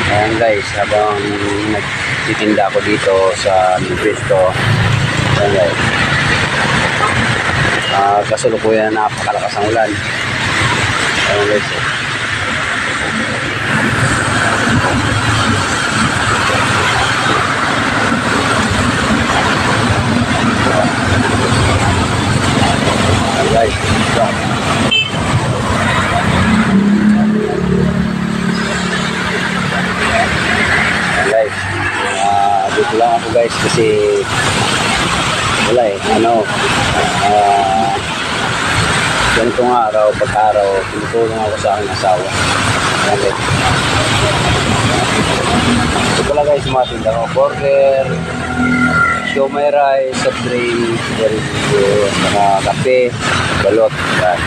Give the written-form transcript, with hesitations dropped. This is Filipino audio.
Ayan guys, habang nagtitinda ako dito sa pwesto. Ayan guys. Kasalukuyan napakalakas ang ulan. Ayan guys. Ayan guys. Guys, dito lang ako guys kasi wala ganitong araw, pag-araw tinutulong ako sa aking asawa. Okay. Ito pala guys, sumatinda ako burger, siomay rice, soft drink, kape, balot. Yan.